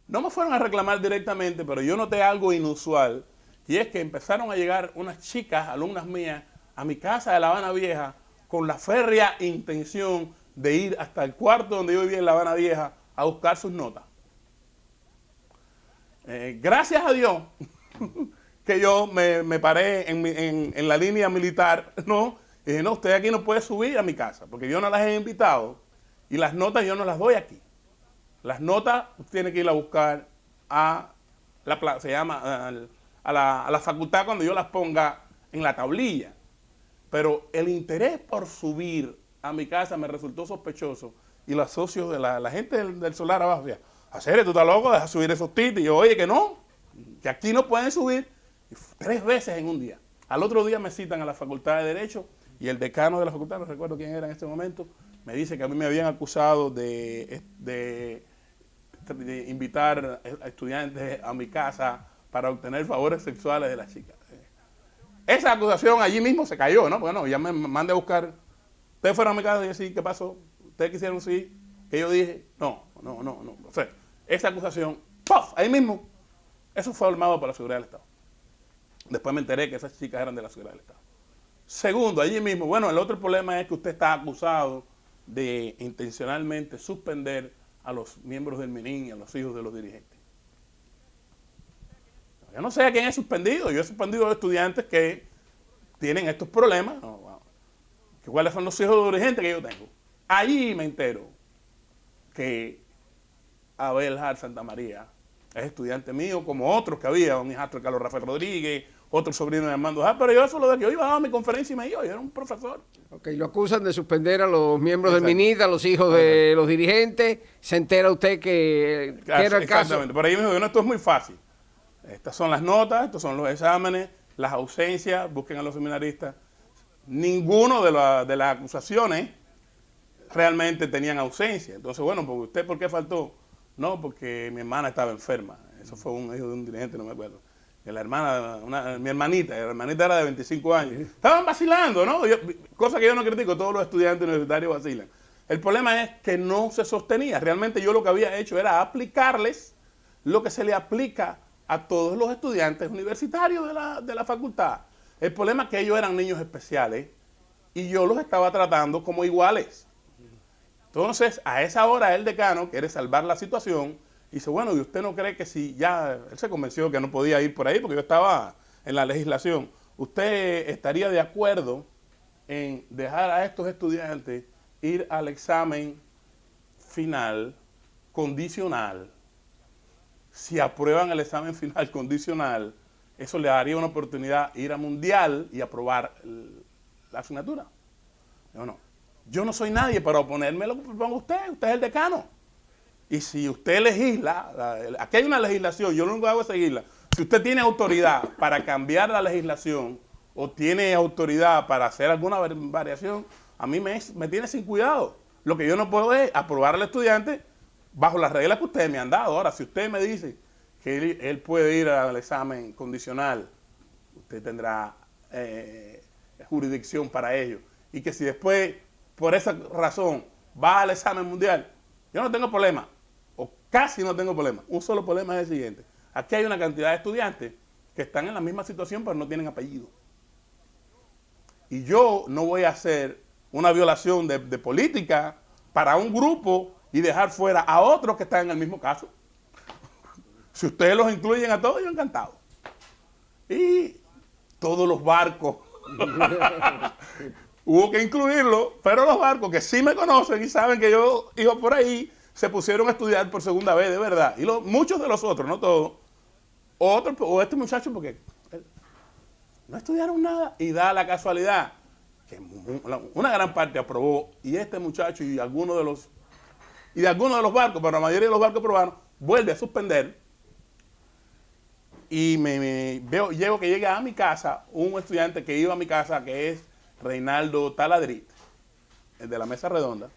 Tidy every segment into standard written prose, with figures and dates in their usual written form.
No me fueron a reclamar directamente, pero yo noté algo inusual, y es que empezaron a llegar unas chicas, alumnas mías, a mi casa de La Habana Vieja, con la férrea intención de ir hasta el cuarto donde yo vivía en La Habana Vieja a buscar sus notas. Gracias a Dios que yo me paré en la línea militar, ¿no? Y dije, no, usted aquí no puede subir a mi casa, porque yo no las he invitado y las notas yo no las doy aquí. Las notas tiene que ir a buscar a la, se llama, a la facultad cuando yo las ponga en la tablilla. Pero el interés por subir a mi casa me resultó sospechoso y los socios de la gente del solar abajo decían, ¿hacer tú estás loco? Deja subir esos titis. Y yo, oye, que no, que aquí no pueden subir. Y 3 veces en un día. Al otro día me citan a la Facultad de Derecho y el decano de la facultad, no recuerdo quién era en este momento, me dice que a mí me habían acusado de invitar a estudiantes a mi casa para obtener favores sexuales de las chicas. Esa acusación allí mismo se cayó, ¿no? Bueno, ya me mandé a buscar. Ustedes fueron a mi casa y decían, ¿qué pasó? ¿Ustedes quisieron sí? Que yo dije, no. O sea, esa acusación, ¡puff! Ahí mismo, eso fue armado por la seguridad del Estado. Después me enteré que esas chicas eran de la seguridad del Estado. Segundo, allí mismo, bueno, el otro problema es que usted está acusado de intencionalmente suspender a los miembros del MININ y a los hijos de los dirigentes. Yo no sé a quién he suspendido. Yo he suspendido a estudiantes que tienen estos problemas. ¿Cuáles son los hijos de los dirigentes que yo tengo? Allí me entero que Abel Har Santa María es estudiante mío, como otros que había, un hijastro de Carlos Rafael Rodríguez, otro sobrino de Armando Har, pero yo eso lo de que yo iba a dar mi conferencia y me iba, yo era un profesor. Ok, lo acusan de suspender a los miembros del MINIT, a los hijos de los dirigentes. Se entera usted que era el caso. Exactamente, por ahí me dijo, bueno, esto es muy fácil. Estas son las notas, estos son los exámenes, las ausencias, busquen a los seminaristas. Ninguno de las acusaciones realmente tenían ausencia. Entonces, bueno, pues usted, ¿por qué faltó? No, porque mi hermana estaba enferma. Eso fue un hijo de un dirigente, no me acuerdo. Y la hermana, mi hermanita era de 25 años. Estaban vacilando, ¿no? Cosa que yo no critico, todos los estudiantes universitarios vacilan. El problema es que no se sostenía. Realmente yo lo que había hecho era aplicarles lo que se le aplica a todos los estudiantes universitarios de la facultad. El problema es que ellos eran niños especiales y yo los estaba tratando como iguales. Entonces, a esa hora el decano quiere salvar la situación y dice, bueno, ¿y usted no cree que si ya, él se convenció que no podía ir por ahí porque yo estaba en la legislación, usted estaría de acuerdo en dejar a estos estudiantes ir al examen final condicional? Si aprueban el examen final condicional, eso le daría una oportunidad de ir a mundial y aprobar la asignatura. Yo no soy nadie para oponerme a lo que proponga usted es el decano. Y si usted legisla, aquí hay una legislación, yo lo único que hago es seguirla. Si usted tiene autoridad para cambiar la legislación o tiene autoridad para hacer alguna variación, a mí me tiene sin cuidado. Lo que yo no puedo es aprobar al estudiante bajo las reglas que ustedes me han dado. Ahora, si usted me dice que él puede ir al examen condicional, usted tendrá jurisdicción para ello. Y que si después, por esa razón, va al examen mundial, yo no tengo problema, o casi no tengo problema. Un solo problema es el siguiente. Aquí hay una cantidad de estudiantes que están en la misma situación, pero no tienen apellido. Y yo no voy a hacer una violación de política para un grupo y dejar fuera a otros que están en el mismo caso. Si ustedes los incluyen a todos, yo encantado. Y todos los barcos, hubo que incluirlo, pero los barcos que sí me conocen y saben que yo iba por ahí, se pusieron a estudiar por segunda vez, de verdad. Y muchos de los otros, no todos, o este muchacho, porque no estudiaron nada, y da la casualidad que una gran parte aprobó, y este muchacho y algunos de los barcos, pero la mayoría de los barcos aprobaron, vuelve a suspender. Y llego que llega a mi casa un estudiante que iba a mi casa, que es Reinaldo Taladrit, el de la mesa redonda,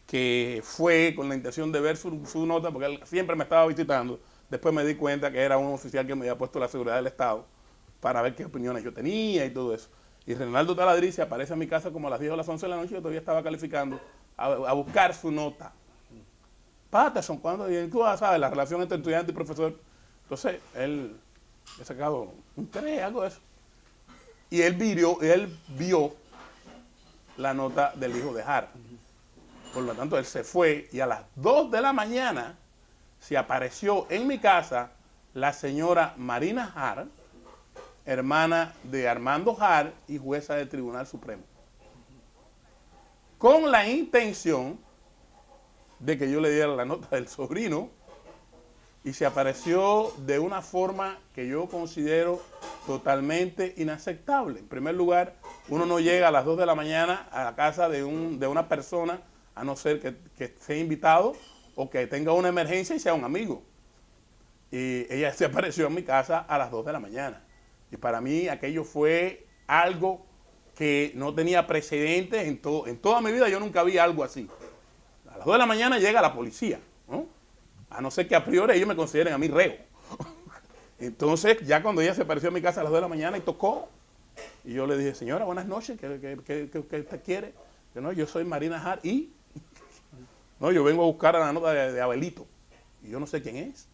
que fue con la intención de ver su nota, porque él siempre me estaba visitando. Después me di cuenta que era un oficial que me había puesto la seguridad del Estado para ver qué opiniones yo tenía y todo eso. Y Reinaldo Taladrit se aparece a mi casa como a las 10 o las 11 de la noche, yo todavía estaba calificando a buscar su nota. Patterson, cuando, y tú sabes, la relación entre estudiante y profesor. Entonces, él ha sacado un 3, algo de eso. Y él vio la nota del hijo de Hart. Por lo tanto, él se fue y a las 2 de la mañana se apareció en mi casa la señora Marina Hart, hermana de Armando Hart y jueza del Tribunal Supremo, con la intención de que yo le diera la nota del sobrino, y se apareció de una forma que yo considero totalmente inaceptable. En primer lugar, uno no llega a las 2 de la mañana a la casa de una persona, a no ser que esté invitado o que tenga una emergencia y sea un amigo. Y ella se apareció en mi casa a las 2 de la mañana. Y para mí aquello fue algo que no tenía precedentes en toda mi vida. Yo nunca vi algo así. A las 2 de la mañana llega la policía, ¿no? A no ser que a priori ellos me consideren a mí reo. Entonces, ya cuando ella se apareció en mi casa a las 2 de la mañana y tocó, y yo le dije, señora, buenas noches, ¿qué usted quiere? Que no, yo soy Marina Hart y... No, yo vengo a buscar a la nota de Abelito. Y yo no sé quién es.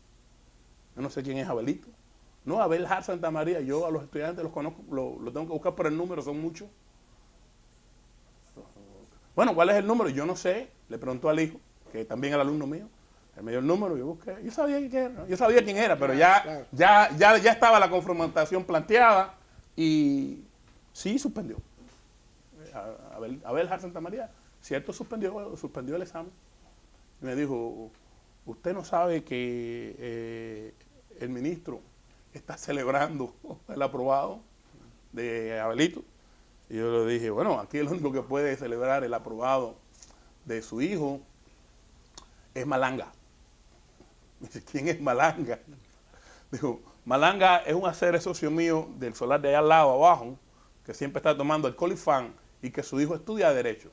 Yo no sé quién es Abelito. No, Abel Hart Santa María, yo a los estudiantes los conozco, lo tengo que buscar por el número, son muchos. Bueno, ¿cuál es el número? Yo no sé. Le preguntó al hijo, que también era alumno mío. Él me dio el número, yo busqué. Yo sabía quién era, pero ya estaba la confrontación planteada y sí suspendió. Abel Hart Santa María, cierto, suspendió el examen. Y me dijo, usted no sabe que el ministro está celebrando el aprobado de Abelito. Y yo le dije, bueno, aquí el único que puede celebrar el aprobado de su hijo es Malanga. Me dice, ¿quién es Malanga? Dijo, Malanga es un hacer socio mío del solar de allá al lado, abajo, que siempre está tomando el colifán y que su hijo estudia Derecho.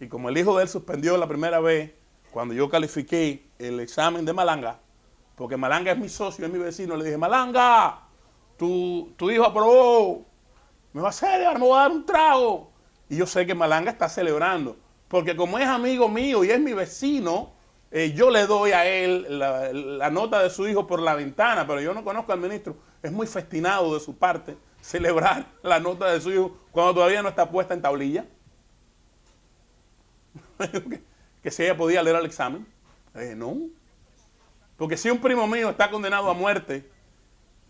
Y como el hijo de él suspendió la primera vez, cuando yo califiqué el examen de Malanga, porque Malanga es mi socio, es mi vecino, le dije, Malanga, tu hijo aprobó, me va a hacer, me voy a dar un trago. Y yo sé que Malanga está celebrando, porque como es amigo mío y es mi vecino, yo le doy a él la nota de su hijo por la ventana, pero yo no conozco al ministro. Es muy festinado de su parte celebrar la nota de su hijo cuando todavía no está puesta en tablilla. Que si ella podía leer el examen. No. Porque si un primo mío está condenado a muerte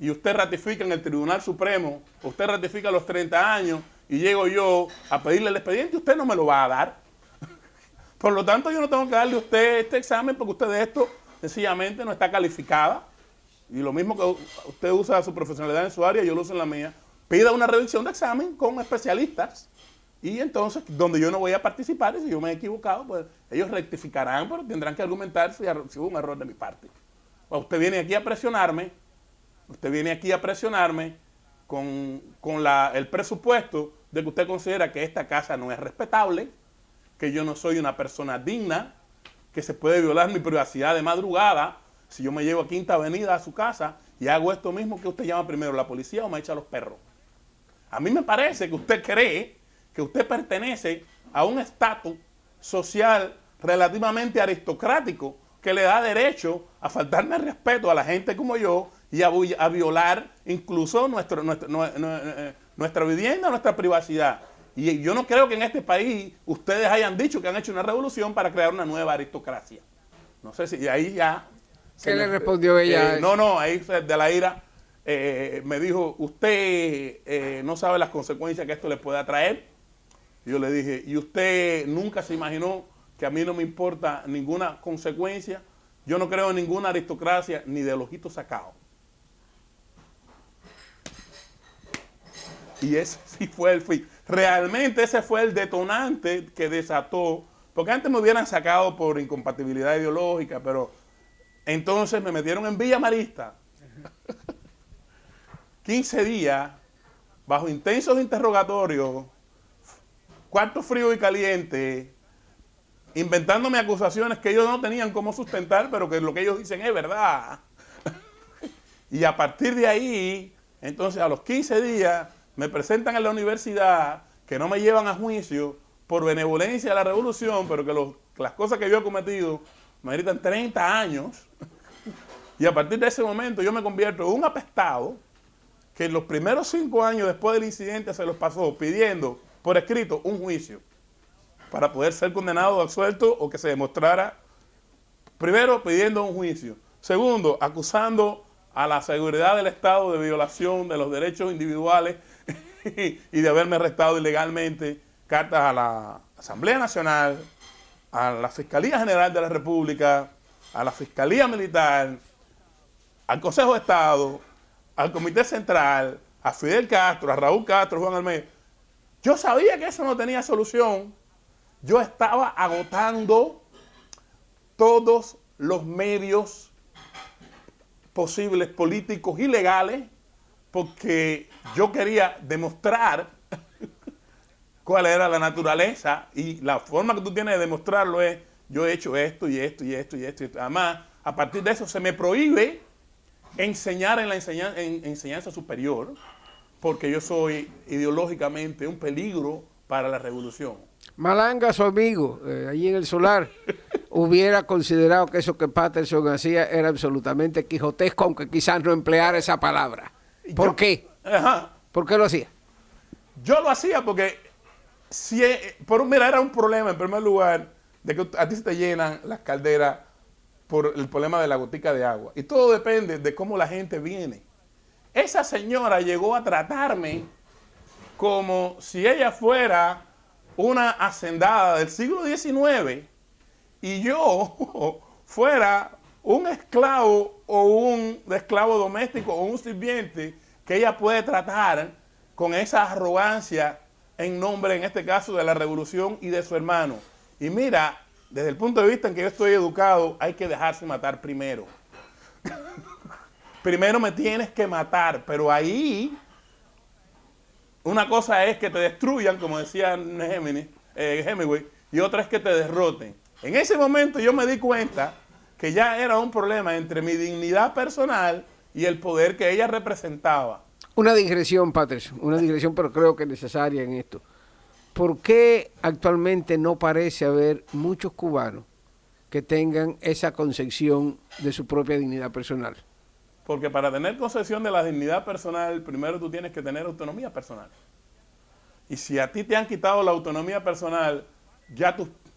y usted ratifica en el Tribunal Supremo, usted ratifica los 30 años y llego yo a pedirle el expediente, usted no me lo va a dar. Por lo tanto, yo no tengo que darle a usted este examen porque usted de esto sencillamente no está calificada. Y lo mismo que usted usa su profesionalidad en su área, yo lo uso en la mía. Pida una revisión de examen con especialistas y entonces, donde yo no voy a participar, y si yo me he equivocado, pues ellos rectificarán, pero tendrán que argumentar si hubo un error de mi parte. O usted viene aquí a presionarme, con el presupuesto de que usted considera que esta casa no es respetable, que yo no soy una persona digna, que se puede violar mi privacidad de madrugada si yo me llevo a Quinta Avenida a su casa y hago esto mismo, que usted llama primero la policía o me echa a los perros. A mí me parece que usted cree que usted pertenece a un estatus social relativamente aristocrático que le da derecho a faltarme el respeto a la gente como yo y a violar incluso nuestra vivienda, nuestra privacidad. Y yo no creo que en este país ustedes hayan dicho que han hecho una revolución para crear una nueva aristocracia. No sé si ahí ya... ¿Qué le respondió ella? Ahí de la ira me dijo, usted no sabe las consecuencias que esto le pueda traer. Y yo le dije, ¿y usted nunca se imaginó que a mí no me importa ninguna consecuencia? Yo no creo en ninguna aristocracia ni del ojito sacado. Y ese sí fue el fin. Realmente ese fue el detonante que desató, porque antes me hubieran sacado por incompatibilidad ideológica, pero entonces me metieron en Villa Marista. 15 días, bajo intensos interrogatorios, cuarto frío y caliente, inventándome acusaciones que ellos no tenían cómo sustentar, pero que lo que ellos dicen es verdad. Y a partir de ahí, entonces a los 15 días, me presentan en la universidad, que no me llevan a juicio por benevolencia de la revolución, pero que las cosas que yo he cometido me ameritan 30 años, y a partir de ese momento yo me convierto en un apestado que en los primeros 5 años después del incidente se los pasó pidiendo por escrito un juicio para poder ser condenado o absuelto o que se demostrara, primero pidiendo un juicio, segundo acusando a la seguridad del Estado de violación de los derechos individuales y de haberme arrestado ilegalmente, cartas a la Asamblea Nacional, a la Fiscalía General de la República, a la Fiscalía Militar, al Consejo de Estado, al Comité Central, a Fidel Castro, a Raúl Castro, Juan Almeida. Yo sabía que eso no tenía solución. Yo estaba agotando todos los medios posibles, políticos y legales, porque yo quería demostrar cuál era la naturaleza, y la forma que tú tienes de demostrarlo es: yo he hecho esto y esto y esto y esto. Además, a partir de eso se me prohíbe enseñar en la enseñanza superior, porque yo soy ideológicamente un peligro para la revolución. Malanga, su amigo, allí en el Solar, hubiera considerado que eso que Patterson hacía era absolutamente quijotesco, aunque quizás no empleara esa palabra. ¿Por qué? Ajá. ¿Por qué lo hacía? Yo lo hacía porque, mira, era un problema, en primer lugar, de que a ti se te llenan las calderas por el problema de la gotica de agua. Y todo depende de cómo la gente viene. Esa señora llegó a tratarme como si ella fuera una hacendada del siglo XIX y yo fuera un esclavo o un esclavo doméstico o un sirviente que ella puede tratar con esa arrogancia en nombre, en este caso, de la revolución y de su hermano. Y mira, desde el punto de vista en que yo estoy educado, hay que dejarse matar primero. Primero me tienes que matar, pero ahí una cosa es que te destruyan, como decía Hemingway, y otra es que te derroten. En ese momento yo me di cuenta que ya era un problema entre mi dignidad personal y el poder que ella representaba. Una digresión, Patterson, una digresión, pero creo que es necesaria en esto. ¿Por qué actualmente no parece haber muchos cubanos que tengan esa concepción de su propia dignidad personal? Porque para tener concepción de la dignidad personal, primero tú tienes que tener autonomía personal. Y si a ti te han quitado la autonomía personal,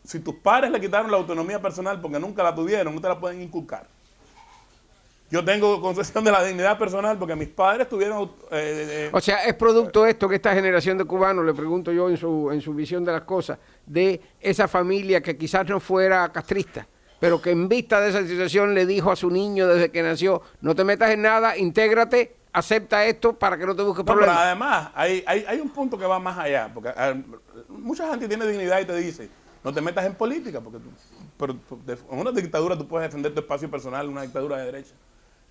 si tus padres le quitaron la autonomía personal porque nunca la tuvieron, no te la pueden inculcar. Yo tengo concepción de la dignidad personal porque mis padres tuvieron... o sea, es producto esto que esta generación de cubanos, le pregunto yo en su visión de las cosas, de esa familia que quizás no fuera castrista, pero que en vista de esa situación le dijo a su niño desde que nació: no te metas en nada, intégrate, acepta esto para que no te busques problemas. Pero además, hay un punto que va más allá, porque mucha gente tiene dignidad y te dice: no te metas en política, porque en una dictadura tú puedes defender tu espacio personal, en una dictadura de derecha.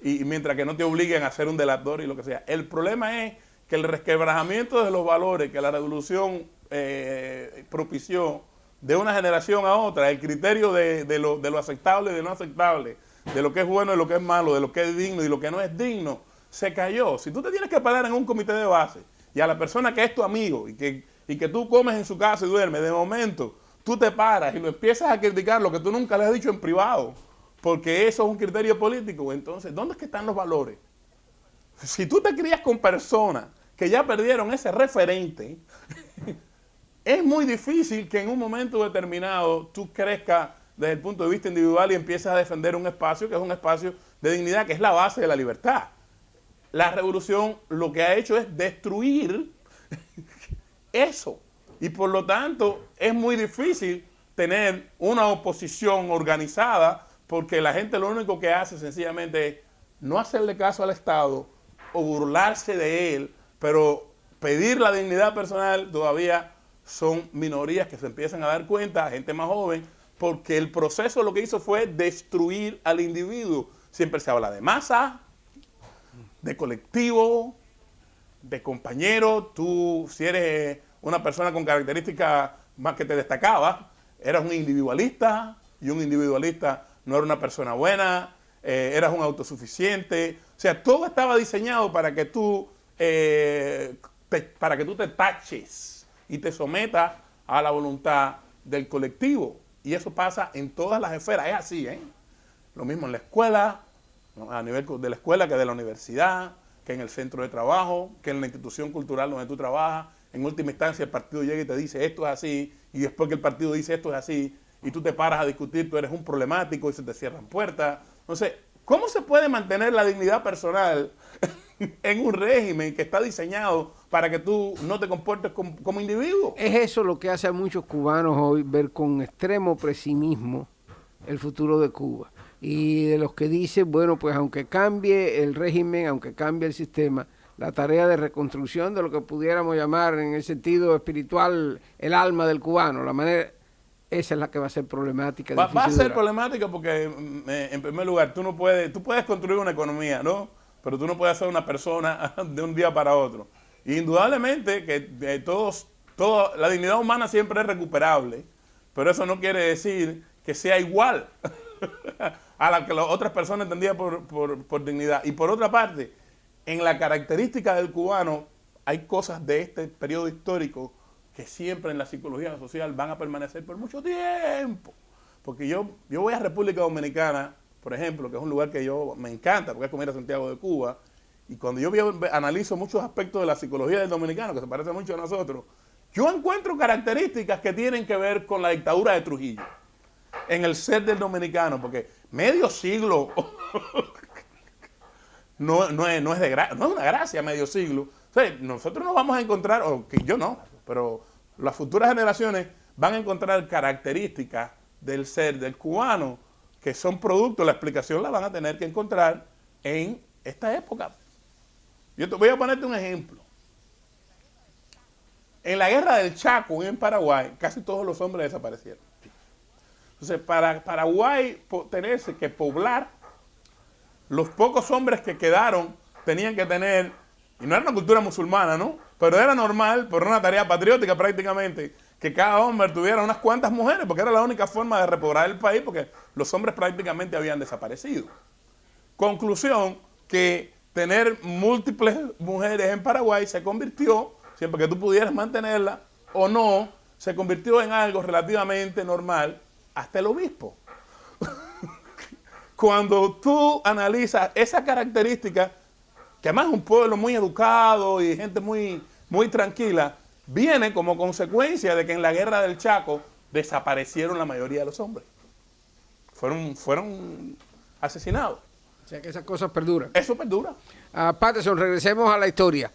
Y mientras que no te obliguen a ser un delator y lo que sea. El problema es que el resquebrajamiento de los valores que la revolución propició de una generación a otra, el criterio de lo aceptable y de lo no aceptable, de lo que es bueno y lo que es malo, de lo que es digno y lo que no es digno, se cayó. Si tú te tienes que parar en un comité de base y a la persona que es tu amigo y que tú comes en su casa y duermes, de momento tú te paras y lo empiezas a criticar lo que tú nunca le has dicho en privado, porque eso es un criterio político, entonces, ¿dónde es que están los valores? Si tú te crías con personas que ya perdieron ese referente, es muy difícil que en un momento determinado tú crezcas desde el punto de vista individual y empieces a defender un espacio que es un espacio de dignidad, que es la base de la libertad. La revolución lo que ha hecho es destruir eso, y por lo tanto es muy difícil tener una oposición organizada, porque la gente lo único que hace sencillamente es no hacerle caso al Estado o burlarse de él, pero pedir la dignidad personal todavía son minorías que se empiezan a dar cuenta, gente más joven, porque el proceso lo que hizo fue destruir al individuo. Siempre se habla de masa, de colectivo, de compañero. Tú, si eres una persona con características más que te destacaba, eras un individualista, y un individualista no era una persona buena, eras un autosuficiente. O sea, todo estaba diseñado para que tú te taches y te sometas a la voluntad del colectivo. Y eso pasa en todas las esferas, es así, ¿eh? Lo mismo en la escuela, ¿no? A nivel de la escuela que de la universidad, que en el centro de trabajo, que en la institución cultural donde tú trabajas. En última instancia el partido llega y te dice esto es así, y después que el partido dice esto es así, y tú te paras a discutir, tú eres un problemático y se te cierran puertas. Entonces, ¿cómo se puede mantener la dignidad personal en un régimen que está diseñado para que tú no te comportes como individuo? Es eso lo que hace a muchos cubanos hoy ver con extremo pesimismo el futuro de Cuba. Y de los que dicen, bueno, pues aunque cambie el régimen, aunque cambie el sistema, la tarea de reconstrucción de lo que pudiéramos llamar en el sentido espiritual el alma del cubano, la manera, esa es la que va a ser problemática. Va a ser problemática porque, en primer lugar, tú puedes construir una economía, ¿no? Pero tú no puedes ser una persona de un día para otro. Y indudablemente que la dignidad humana siempre es recuperable, pero eso no quiere decir que sea igual a la que las otras personas entendían por dignidad. Y por otra parte, en la característica del cubano hay cosas de este periodo histórico que siempre en la psicología social van a permanecer por mucho tiempo. Porque yo voy a República Dominicana, por ejemplo, que es un lugar que me encanta, porque es como ir a Santiago de Cuba, y cuando yo analizo muchos aspectos de la psicología del dominicano, que se parece mucho a nosotros, yo encuentro características que tienen que ver con la dictadura de Trujillo, en el ser del dominicano, porque medio siglo no es una gracia, medio siglo. O sea, nosotros nos vamos a encontrar, o que yo no, pero las futuras generaciones van a encontrar características del ser del cubano que son producto, la explicación la van a tener que encontrar en esta época. Yo te voy a ponerte un ejemplo. En la guerra del Chaco, en Paraguay, casi todos los hombres desaparecieron. Entonces, para Paraguay tenerse que poblar, los pocos hombres que quedaron tenían que tener, y no era una cultura musulmana, ¿no? Pero era normal, por una tarea patriótica prácticamente, que cada hombre tuviera unas cuantas mujeres, porque era la única forma de repoblar el país, porque los hombres prácticamente habían desaparecido. Conclusión, que tener múltiples mujeres en Paraguay se convirtió, siempre que tú pudieras mantenerla o no, se convirtió en algo relativamente normal hasta el obispo. Cuando tú analizas esa característica, que además es un pueblo muy educado y gente muy, muy tranquila, viene como consecuencia de que en la guerra del Chaco desaparecieron la mayoría de los hombres. Fueron asesinados. O sea que esas cosas perduran. Eso perdura. Patterson, regresemos a la historia.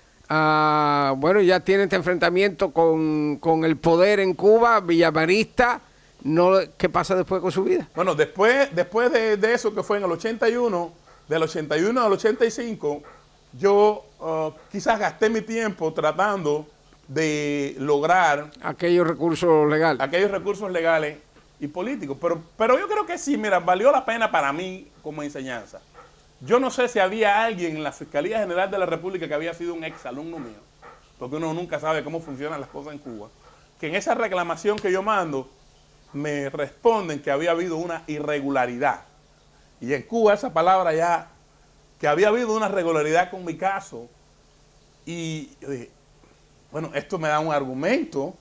Bueno, ya tiene este enfrentamiento con el poder en Cuba, villamarista. No, ¿qué pasa después con su vida? Bueno, después de eso, que fue en el 81, del 81 al 85, yo quizás gasté mi tiempo tratando de lograr aquellos recursos legales y políticos. Pero yo creo que sí, mira, valió la pena para mí como enseñanza. Yo no sé si había alguien en la Fiscalía General de la República que había sido un exalumno mío, porque uno nunca sabe cómo funcionan las cosas en Cuba, que en esa reclamación que yo mando me responden que había habido una irregularidad. Y en Cuba esa palabra ya, que había habido una irregularidad con mi caso. Y yo dije, bueno, esto me da un argumento,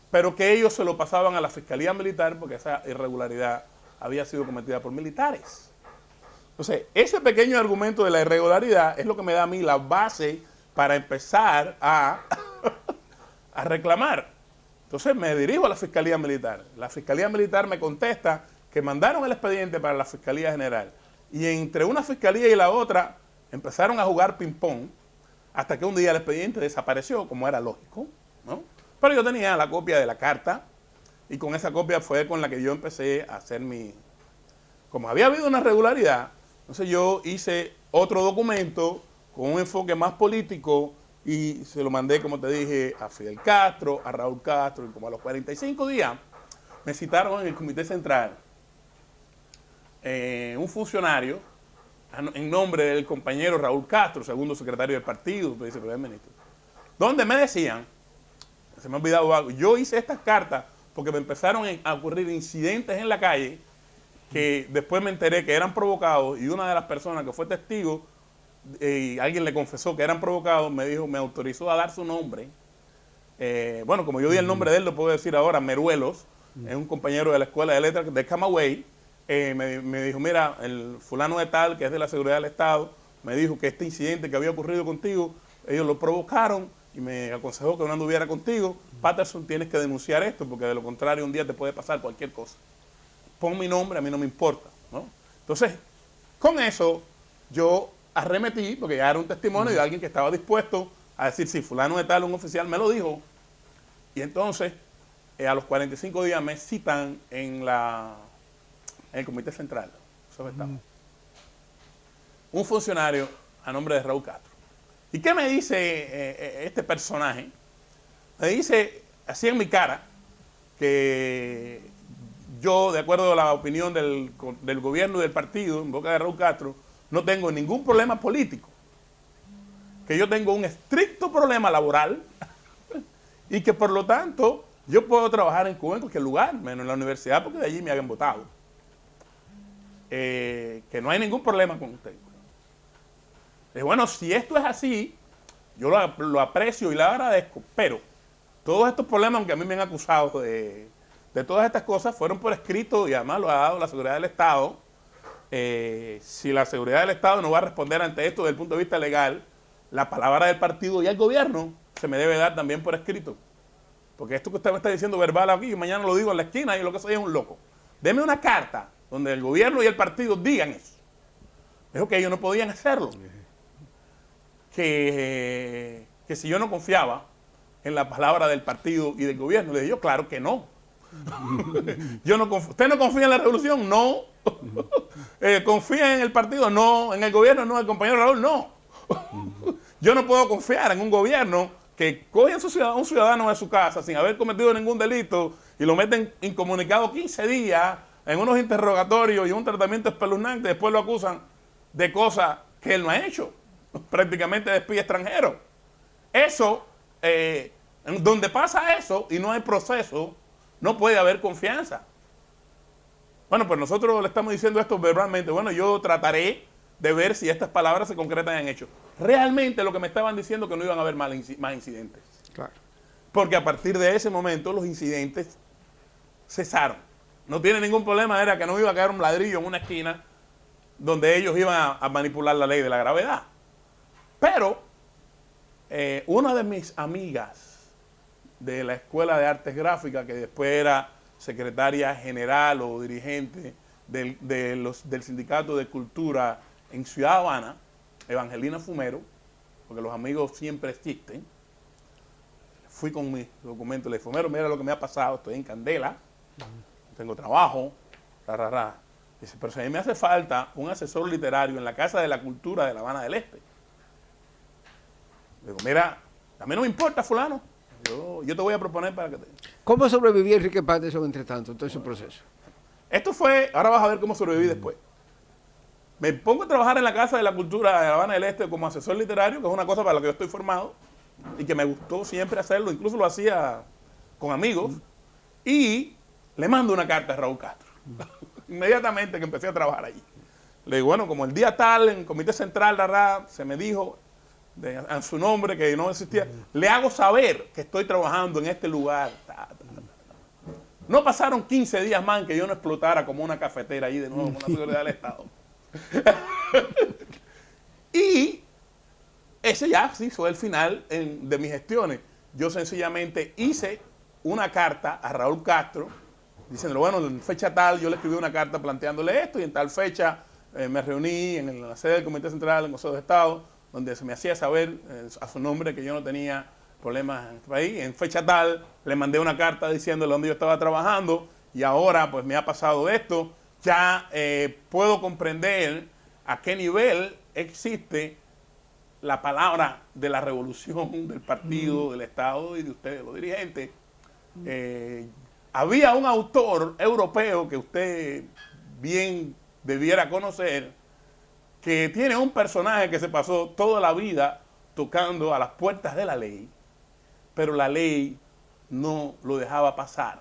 pero que ellos se lo pasaban a la Fiscalía Militar porque esa irregularidad había sido cometida por militares. Entonces, ese pequeño argumento de la irregularidad es lo que me da a mí la base para empezar a reclamar. Entonces me dirijo a la Fiscalía Militar. La Fiscalía Militar me contesta que mandaron el expediente para la Fiscalía General. Y entre una fiscalía y la otra empezaron a jugar ping-pong hasta que un día el expediente desapareció, como era lógico, ¿no? Pero yo tenía la copia de la carta y con esa copia fue con la que yo empecé a hacer Como había habido una irregularidad, entonces yo hice otro documento con un enfoque más político y se lo mandé, como te dije, a Fidel Castro, a Raúl Castro, y como a los 45 días me citaron en el Comité Central un funcionario en nombre del compañero Raúl Castro, segundo secretario del partido, viceprimer ministro, donde me decían, se me ha olvidado algo, yo hice estas cartas porque me empezaron a ocurrir incidentes en la calle que después me enteré que eran provocados y una de las personas que fue testigo y alguien le confesó que eran provocados, me autorizó a dar su nombre. Bueno, como yo di el nombre de él, lo puedo decir ahora, Meruelos, es un compañero de la escuela de letras de Camagüey, me dijo, mira, el fulano de tal, que es de la seguridad del Estado, me dijo que este incidente que había ocurrido contigo, ellos lo provocaron y me aconsejó que no anduviera contigo. Patterson, tienes que denunciar esto porque de lo contrario un día te puede pasar cualquier cosa. Pon mi nombre, a mí no me importa, ¿no? Entonces, con eso yo arremetí, porque ya era un testimonio de alguien que estaba dispuesto a decir, si fulano de tal, un oficial me lo dijo, y entonces a los 45 días me citan en el Comité Central. Un funcionario a nombre de Raúl Castro. ¿Y qué me dice este personaje? Me dice, así en mi cara, que yo, de acuerdo a la opinión del gobierno y del partido, en boca de Raúl Castro, no tengo ningún problema político. Que yo tengo un estricto problema laboral y que por lo tanto yo puedo trabajar en Cuba en cualquier lugar, menos en la universidad, porque de allí me hayan votado. Que no hay ningún problema con usted. Bueno, si esto es así, yo lo aprecio y le agradezco, pero todos estos problemas, aunque a mí me han acusado de todas estas cosas, fueron por escrito y además lo ha dado la seguridad del Estado. Si la seguridad del Estado no va a responder ante esto desde el punto de vista legal, la palabra del partido y el gobierno se me debe dar también por escrito. Porque esto que usted me está diciendo verbal aquí, y mañana lo digo en la esquina y lo que soy es un loco. Deme una carta donde el gobierno y el partido digan eso. Dijo que ellos no podían hacerlo. Que si yo no confiaba en la palabra del partido y del gobierno, le dije yo, claro que no. ¿Usted no confía en la revolución? No. ¿Confía en el partido? No. ¿En el gobierno? No. ¿El compañero Raúl? No. Yo no puedo confiar en un gobierno que coge a un ciudadano de su casa sin haber cometido ningún delito y lo meten incomunicado 15 días en unos interrogatorios y un tratamiento espeluznante, después lo acusan de cosas que él no ha hecho, prácticamente de espía extranjero. Eso, donde pasa eso y no hay proceso, no puede haber confianza. Bueno, pues nosotros le estamos diciendo esto verbalmente. Bueno, yo trataré de ver si estas palabras se concretan en hechos. Realmente lo que me estaban diciendo que no iban a haber más incidentes. Claro. Porque a partir de ese momento los incidentes cesaron. No tiene ningún problema, era que no iba a caer un ladrillo en una esquina donde ellos iban a manipular la ley de la gravedad. Pero una de mis amigas de la Escuela de Artes Gráficas, que después era secretaria general o dirigente del Sindicato de Cultura en Ciudad Habana, Evangelina Fumero, porque los amigos siempre existen, fui con mis documentos, le dije, Fumero, mira lo que me ha pasado, estoy en candela, tengo trabajo, Dice, pero si a mí me hace falta un asesor literario en la Casa de la Cultura de La Habana del Este. Le digo, mira, a mí no me importa, fulano, yo te voy a proponer para que te... ¿Cómo sobrevivió Enrique Patterson entre tanto, en todo ese proceso? Esto fue, ahora vas a ver cómo sobreviví después. Me pongo a trabajar en la Casa de la Cultura de La Habana del Este como asesor literario, que es una cosa para la que yo estoy formado y que me gustó siempre hacerlo, incluso lo hacía con amigos, y le mando una carta a Raúl Castro, inmediatamente que empecé a trabajar allí. Le digo, bueno, como el día tal, en el Comité Central, se me dijo en su nombre que no existía, le hago saber que estoy trabajando en este lugar. No pasaron 15 días más en que yo no explotara como una cafetera ahí de nuevo con la seguridad del Estado. Y ese ya sí fue el final de mis gestiones. Yo sencillamente hice una carta a Raúl Castro diciéndole, bueno, en fecha tal yo le escribí una carta planteándole esto y en tal fecha me reuní en la sede del Comité Central del Consejo de Estado donde se me hacía saber a su nombre que yo no tenía problemas en este país. En fecha tal le mandé una carta diciéndole dónde yo estaba trabajando y ahora pues me ha pasado esto. Ya puedo comprender a qué nivel existe la palabra de la revolución del partido, del Estado y de ustedes, los dirigentes. Había un autor europeo que usted bien debiera conocer, que tiene un personaje que se pasó toda la vida tocando a las puertas de la ley, pero la ley no lo dejaba pasar.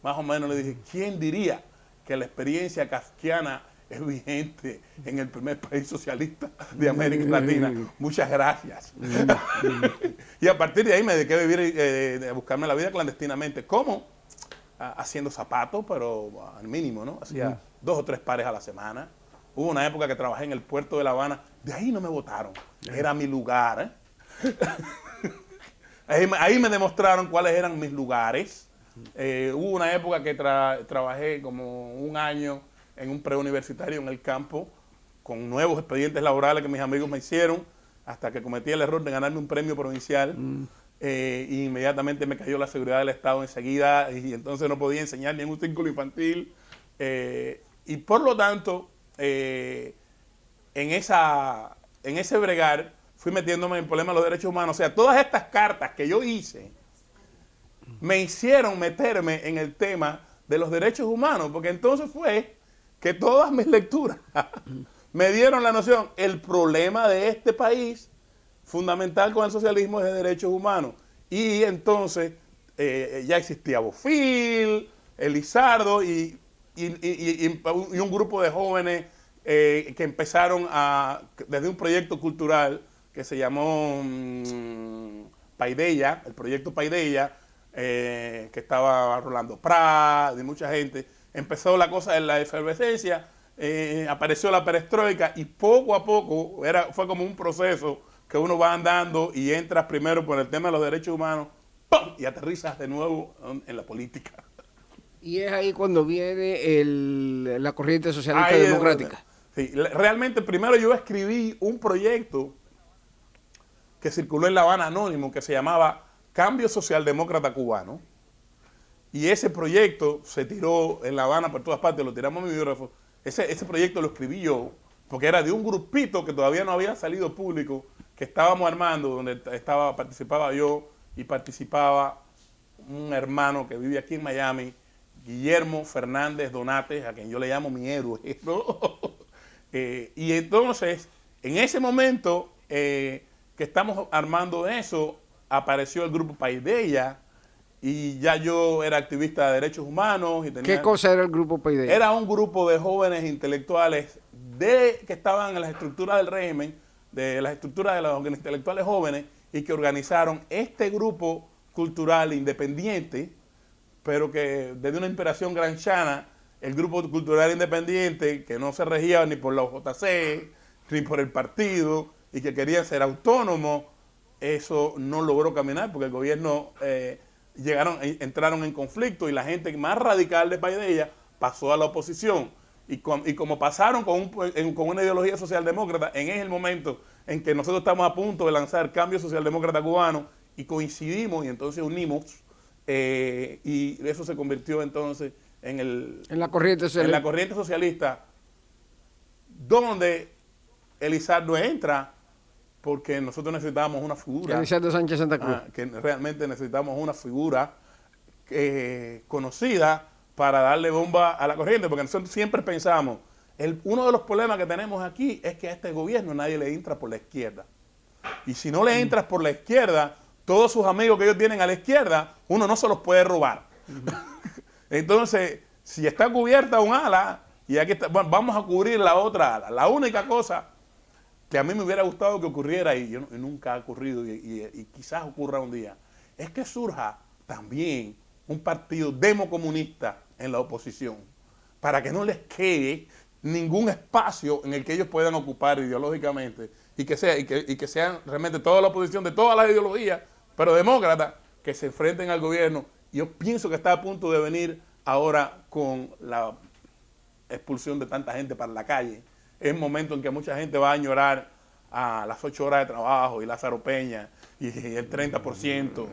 Más o menos le dije, ¿quién diría que la experiencia kafkiana es vigente en el primer país socialista de América Latina? Muchas gracias. Y a partir de ahí me dediqué a vivir, a buscarme la vida clandestinamente. ¿Cómo? haciendo zapatos, pero al mínimo, ¿no? Hacía 2 o 3 pares a la semana. Hubo una época que trabajé en el puerto de La Habana, de ahí no me votaron, era mi lugar. Ahí me demostraron cuáles eran mis lugares. Hubo una época que trabajé como 1 año en un preuniversitario en el campo, con nuevos expedientes laborales que mis amigos me hicieron, hasta que cometí el error de ganarme un premio provincial. Y inmediatamente me cayó la seguridad del Estado enseguida, y entonces no podía enseñar ni en un círculo infantil. Y por lo tanto, en ese bregar, fui metiéndome en problemas de los derechos humanos. O sea, todas estas cartas que yo hice me hicieron meterme en el tema de los derechos humanos, porque entonces fue que todas mis lecturas me dieron la noción, el problema de este país fundamental con el socialismo es de derechos humanos. Y entonces ya existía Bofill, Elizardo y un grupo de jóvenes que empezaron desde un proyecto cultural que se llamó Paideia, el proyecto Paideia, que estaba Rolando Prat y mucha gente. Empezó la cosa de la efervescencia, apareció la perestroika y poco a poco fue como un proceso que uno va andando y entras primero por el tema de los derechos humanos, ¡pum! Y aterrizas de nuevo en la política. Y es ahí cuando viene la corriente socialista democrática. Sí, realmente primero yo escribí un proyecto que circuló en La Habana anónimo que se llamaba Cambio Socialdemócrata Cubano. Y ese proyecto se tiró en La Habana por todas partes, lo tiramos a mi biógrafo. Ese proyecto lo escribí yo, porque era de un grupito que todavía no había salido público, que estábamos armando, donde participaba yo y participaba un hermano que vive aquí en Miami, Guillermo Fernández Donates, a quien yo le llamo mi héroe, ¿no? Y entonces, en ese momento que estamos armando eso, apareció el grupo Paideia, y ya yo era activista de derechos humanos. Y ¿Qué cosa era el grupo Paideia? Era un grupo de jóvenes intelectuales que estaban en las estructuras del régimen, de las estructuras de los intelectuales jóvenes, y que organizaron este grupo cultural independiente, pero que desde una inspiración gramsciana, el grupo cultural independiente, que no se regía ni por la OJC, ni por el partido, y que querían ser autónomos, eso no logró caminar, porque el gobierno entraron en conflicto, y la gente más radical de Paideia pasó a la oposición. Y como pasaron con una ideología socialdemócrata, en el momento en que nosotros estamos a punto de lanzar Cambio Socialdemócrata Cubano, y coincidimos, y entonces unimos, y eso se convirtió entonces en la corriente socialista, donde Elizardo entra, porque nosotros necesitábamos una figura. Elizardo Sánchez Santa Cruz. Que realmente necesitamos una figura conocida para darle bomba a la corriente, porque nosotros siempre pensamos, uno de los problemas que tenemos aquí es que a este gobierno nadie le entra por la izquierda. Y si no le entras por la izquierda, todos sus amigos que ellos tienen a la izquierda, uno no se los puede robar. Entonces, si está cubierta un ala, y aquí está, bueno, vamos a cubrir la otra ala. La única cosa que a mí me hubiera gustado que ocurriera, y nunca ha ocurrido, y quizás ocurra un día, es que surja también un partido democomunista en la oposición, para que no les quede ningún espacio en el que ellos puedan ocupar ideológicamente, y que sean realmente toda la oposición de todas las ideologías, pero demócratas, que se enfrenten al gobierno. Yo pienso que está a punto de venir ahora con la expulsión de tanta gente para la calle. Es un momento en que mucha gente va a añorar a las 8 horas de trabajo y Lázaro Peña y el 30%.